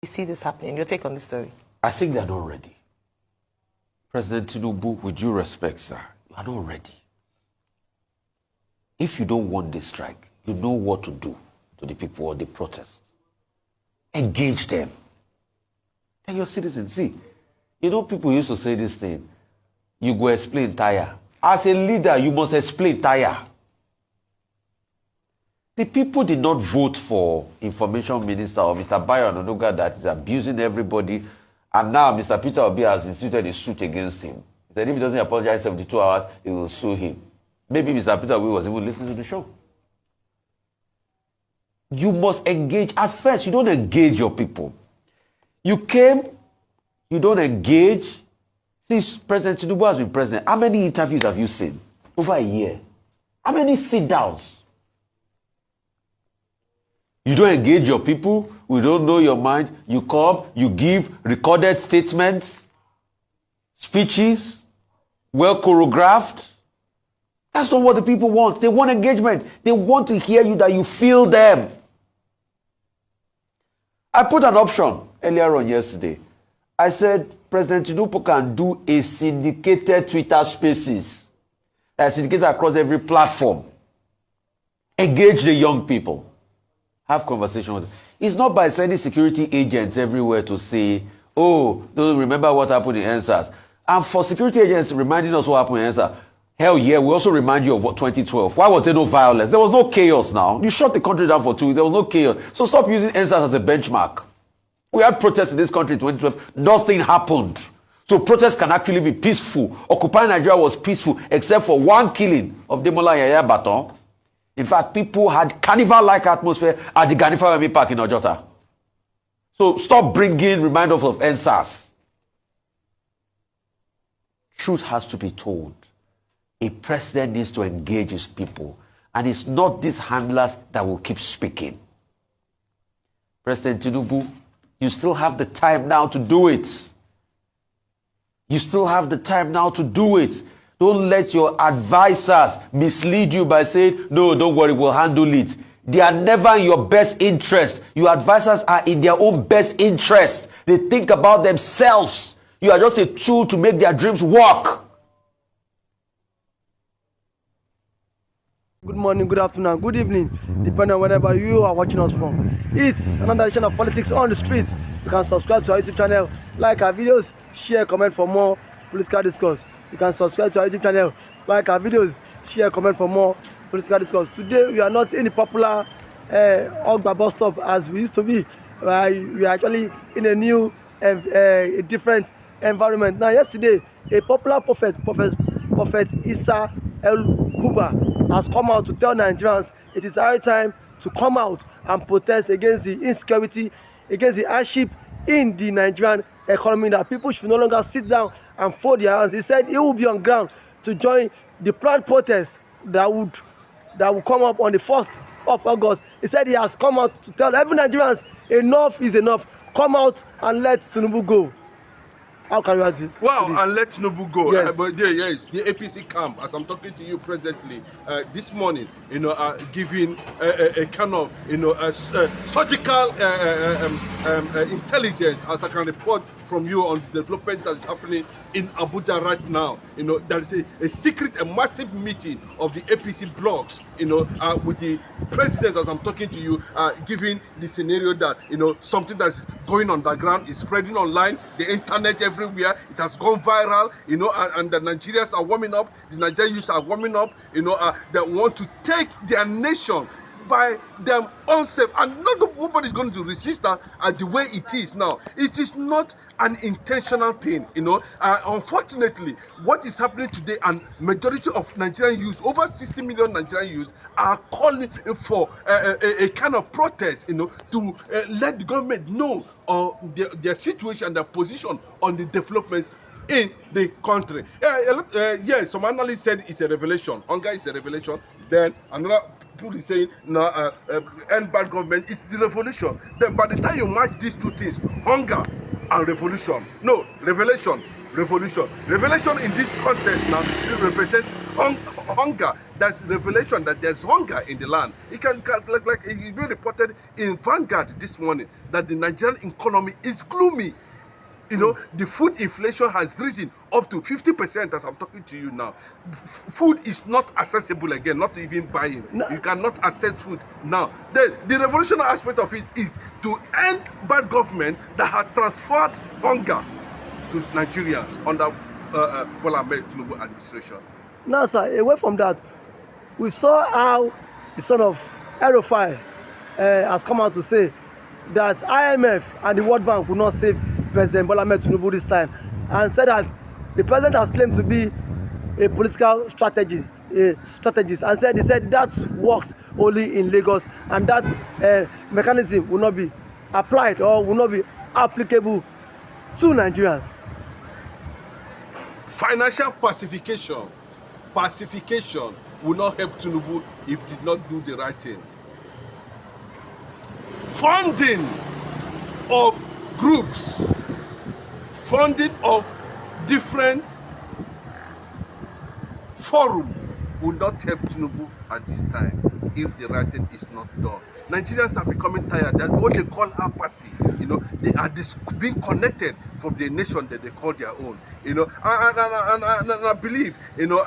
You see this happening. Your take on this story? I think they're not ready. President Tinubu, with due respect, sir, you are not ready. If you don't want this strike, you know what to do to the people or the protest. Engage them. Tell your citizens, see, you know people used to say this thing, you go explain tire. As a leader, you must explain tire. The people did not vote for Information Minister or Mr. Bayo Ononuga that is abusing everybody, and now Mr. Peter Obi has instituted a suit against him. He said if he doesn't apologize 72 hours, he will sue him. Maybe Mr. Peter Obi was even listening to the show. You must engage. At first, you don't engage your people. You came, you don't engage. Since President Tinubu has been president, how many interviews have you seen? Over a year. How many sit-downs? You don't engage your people. We don't know your mind. You come, you give recorded statements, speeches, well choreographed. That's not what the people want. They want engagement. They want to hear you, that you feel them. I put an option earlier on yesterday. I said President Tinubu can do a syndicated Twitter Spaces that's syndicated across every platform. Engage the young people. Have conversation with them. It's not by sending security agents everywhere to say, oh, don't remember what happened in NSAS. And for security agents reminding us what happened in NSAS, hell yeah, we also remind you of what 2012. Why was there no violence? There was no chaos now. You shut the country down for 2 weeks. There was no chaos. So stop using NSAS as a benchmark. We had protests in this country in 2012. Nothing happened. So protests can actually be peaceful. Occupying Nigeria was peaceful, except for one killing of Demola Yaya Baton. In fact, people had carnival-like atmosphere at the Ganifa Park in Ojota. So stop bringing reminders of NSAS. Truth has to be told. A president needs to engage his people. And it's not these handlers that will keep speaking. President Tinubu, you still have the time now to do it. You still have the time now to do it. Don't let your advisors mislead you by saying, no, don't worry, we'll handle it. They are never in your best interest. Your advisors are in their own best interest. They think about themselves. You are just a tool to make their dreams work. Good morning, good afternoon, good evening, depending on wherever you are watching us from. It's another edition of Politics on the Streets. You can subscribe to our YouTube channel, like our videos, share, comment for more political discourse. You can subscribe to our YouTube channel, like our videos, share, comment for more political discourse. Today, we are not in the popular Ogba bus stop as we used to be. We are actually in a new, a different environment. Now, yesterday, a popular prophet Isa El-Huba, has come out to tell Nigerians it is high time to come out and protest against the insecurity, against the hardship in the Nigerian economy, that people should no longer sit down and fold their hands. He said he will be on ground to join the planned protest that would come up on the 1st of August. He said he has come out to tell every Nigerians enough is enough. Come out and let Tinubu go. How can you answer this? Wow, and let Tinubu go. Yes. But yes, the APC camp, as I'm talking to you presently, this morning, giving a kind of, surgical intelligence, as I can report from you on the development that is happening in Abuja right now. There is a secret, a massive meeting of the APC blocks, with the president, as I'm talking to you, giving the scenario that, something that's going on the ground is spreading online, the internet everywhere, it has gone viral, and the Nigerians are warming up, the Nigerian youths are warming up, they want to take their nation by them unsafe, and nobody's going to resist that the way it is now. It is not an intentional thing, unfortunately, what is happening today, and majority of Nigerian youth, over 60 million Nigerian youth, are calling for a kind of protest, to let the government know their situation, their position on the developments in the country. Yes, some analysts said it's a revelation. Hunger is a revelation. Then another people is saying, no, end bad government is the revolution. Then by the time you match these two things, hunger and revolution. No, revelation, revolution. Revelation in this context now represents hunger. There's revelation that there's hunger in the land. It can like it's been reported in Vanguard this morning that the Nigerian economy is gloomy. You know, the food inflation has risen up to 50% as I'm talking to you now. Food is not accessible again, not even buying. No. You cannot access food now. The revolutionary aspect of it is to end bad government that had transferred hunger to Nigerians under Bola Ahmed Tinubu administration. Now, sir, away from that, we saw how the son of RUFIA has come out to say that IMF and the World Bank will not save President Bola Ahmed Tinubu this time, and said that the president has claimed to be a political strategist, and said that works only in Lagos, and that mechanism will not be applied or will not be applicable to Nigerians. Financial pacification will not help Tinubu if he did not do the right thing. Funding of groups, funding of different forum will not help Tinubu at this time if the right thing is not done. Nigerians are becoming tired. That's what they call apathy. You know, they are being connected from the nation that they call their own. You know, and I believe, you know,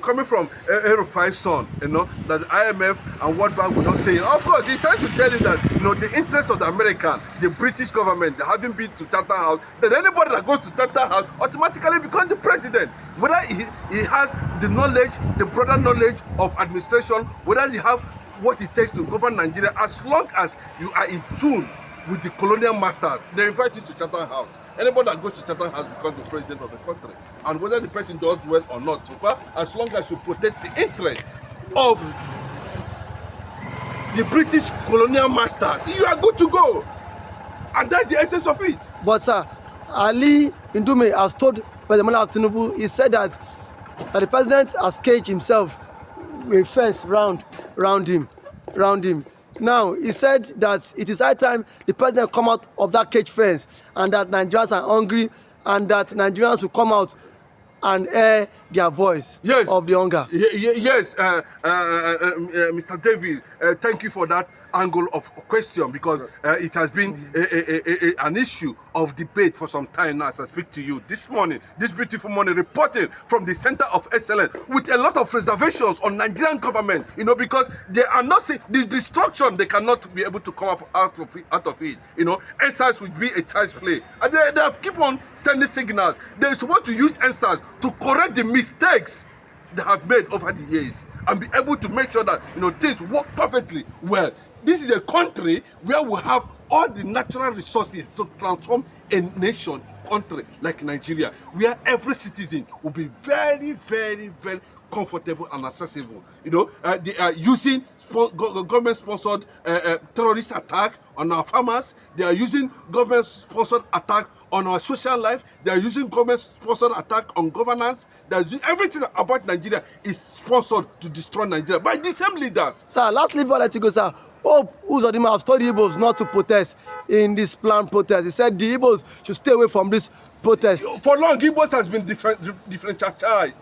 coming from RUFIA's son, you know, that the IMF and World Bank will not say. Of course, he's trying to tell you that, you know, the interest of the American, the British government, they haven't been to Charter House, that anybody that goes to Charter House automatically becomes the president. Whether he has the knowledge, the broader knowledge of administration, whether he have what it takes to govern Nigeria, as long as you are in tune with the colonial masters, they invite you to Charter House. Anybody that goes to Charter House becomes the president of the country. And whether the president does well or not, so far, as long as you protect the interest of the British colonial masters, you are good to go. And that's the essence of it. But sir, Ali Ndume has told President Bola Tinubu, he said that the president has caged himself with first round him. Now, he said that it is high time the president come out of that cage fence, and that Nigerians are hungry, and that Nigerians will come out and air their voice of the hunger. Yes, Mr. David, thank you for that angle of question, because it has been an issue of debate for some time now as I speak to you. This morning, this beautiful morning, reporting from the Center of Excellence with a lot of reservations on Nigerian government, you know, because they are not seeing this destruction, they cannot be able to come up out of it. You know, answers would be a child's play. And they keep on sending signals. They're supposed to use answers to correct the mistakes they have made over the years and be able to make sure that, you know, things work perfectly well. This is a country where we have all the natural resources to transform a nation, country like Nigeria, where every citizen will be very, very, very comfortable and accessible. You know, they are using government-sponsored terrorist attack on our farmers. They are using government-sponsored attack on our social life. They are using government-sponsored attack on governance. They are using everything about Nigeria is sponsored to destroy Nigeria by the same leaders. Sir, lastly, before I let you go, sir, Hope Uzodinma have told the Igbos not to protest in this planned protest. He said the Igbos should stay away from this protest. For long, Igbos has been differentialized.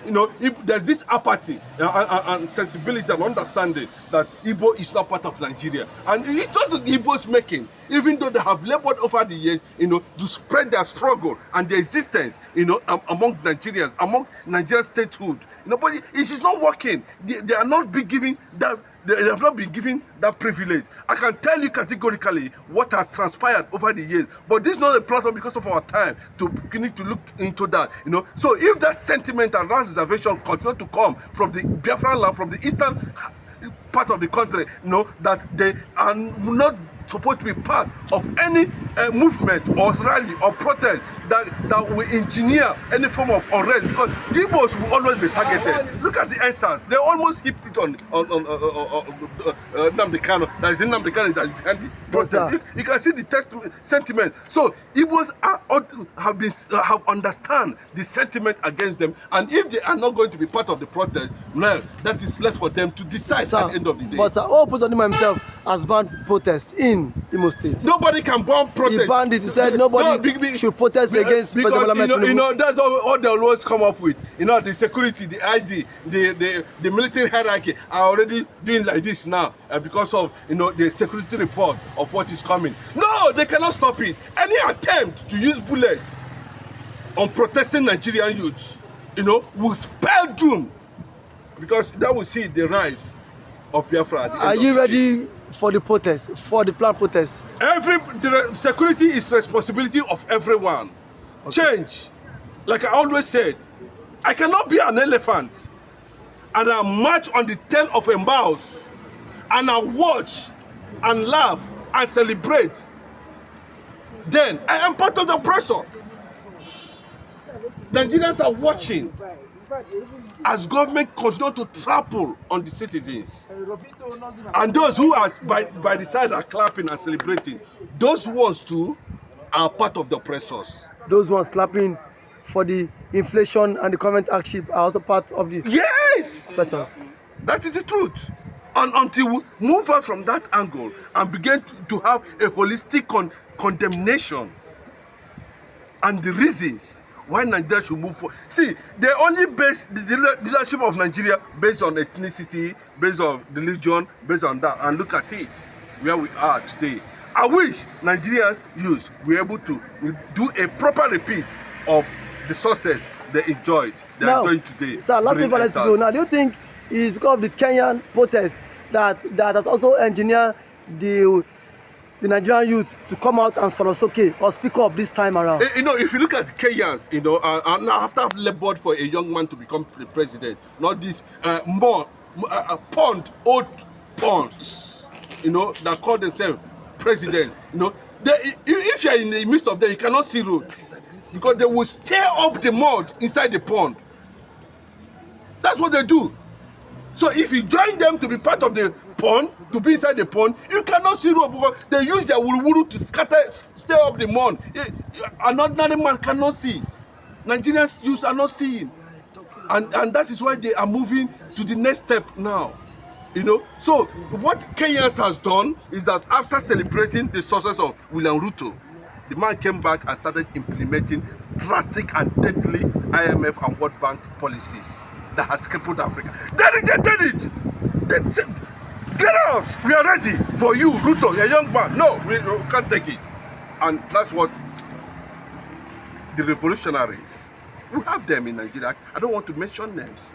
You know, there's this apathy and sensibility and understanding that Igbo is not part of Nigeria. And it's just the Igbos making, even though they have labored over the years, you know, to spread their struggle and their existence, you know, among Nigerians, among Nigerian statehood. You know, but it is not working. They are not being given that. They have not been given that privilege. I can tell you categorically what has transpired over the years, but this is not a platform because of our time to need to look into that. You know, so if that sentiment and that reservation continue to come from the Biafran land, from the eastern part of the country, you know, that they are not supposed to be part of any movement or rally or protest that will engineer any form of unrest, because the Igbos will always be targeted. Look at the answers. They almost hipped it on Nnamdi Kanu. That is in Nnamdi Kanu that is behind the protest. You can see the sentiment. So Igbos have understand the sentiment against them, and if they are not going to be part of the protest, well, that is less for them to decide at the end of the day. But Hope Uzodinma himself has banned protests in Imo State. Nobody can ban protest. He banned it. He said nobody should protest against President Bola Tinubu. You know, that's all they always come up with. You know, the security, the ID, the military hierarchy are already doing like this now because of, you know, the security report of what is coming. No, they cannot stop it. Any attempt to use bullets on protesting Nigerian youths, you know, will spell doom, because that will see the rise of Biafra. Are you ready for the protest, for the planned protest? The security is responsibility of everyone. Okay. Change, like I always said, I cannot be an elephant and I march on the tail of a mouse and I watch and laugh and celebrate. Then I am part of the oppressor. Nigerians are watching as government continue to trample on the citizens. And those who are by the side are clapping and celebrating, those ones too are part of the oppressors. Those ones clapping for the inflation and the current hardship are also part of the oppressors. That is the truth. And until we move out from that angle and begin to have a holistic condemnation and the reasons why Nigeria should move forward. See, they only base the leadership of Nigeria based on ethnicity, based on religion, based on that. And look at it, where we are today. I wish Nigerian youth were able to do a proper repeat of the success they enjoyed. They are enjoying today. Sir, last thing let's go. Now, do you think it's because of the Kenyan protests that has also engineered the Nigerian youth to come out and sort of okay or speak up this time around? You know, if you look at the Kenyans, you know, and after I've labored for a young man to become the president, not this old ponds, you know, that call themselves presidents, you know, if you're in the midst of them, you cannot see road because they will stir up the mud inside the pond. That's what they do. So if you join them to be part of the pond, to be inside the pond, you cannot see road because they use their wuru to stir up the mud. An ordinary man cannot see. Nigerians youth are not seeing. And that is why they are moving to the next step now. You know, so what Kenyans has done is that after celebrating the success of William Ruto, the man came back and started implementing drastic and deadly IMF and World Bank policies that has crippled Africa. They rejected it. They said, get out. We are ready for you, Ruto, a young man. No, we can't take it. And that's what the revolutionaries, we have them in Nigeria. I don't want to mention names.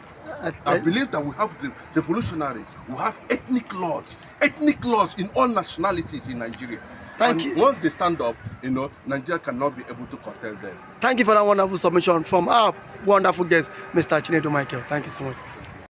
I believe that we have the revolutionaries. We have ethnic laws in all nationalities in Nigeria. Thank you. Once they stand up, you know, Nigeria cannot be able to contest them. Thank you for that wonderful submission from our wonderful guest, Mr. Chinedu Michael. Thank you so much.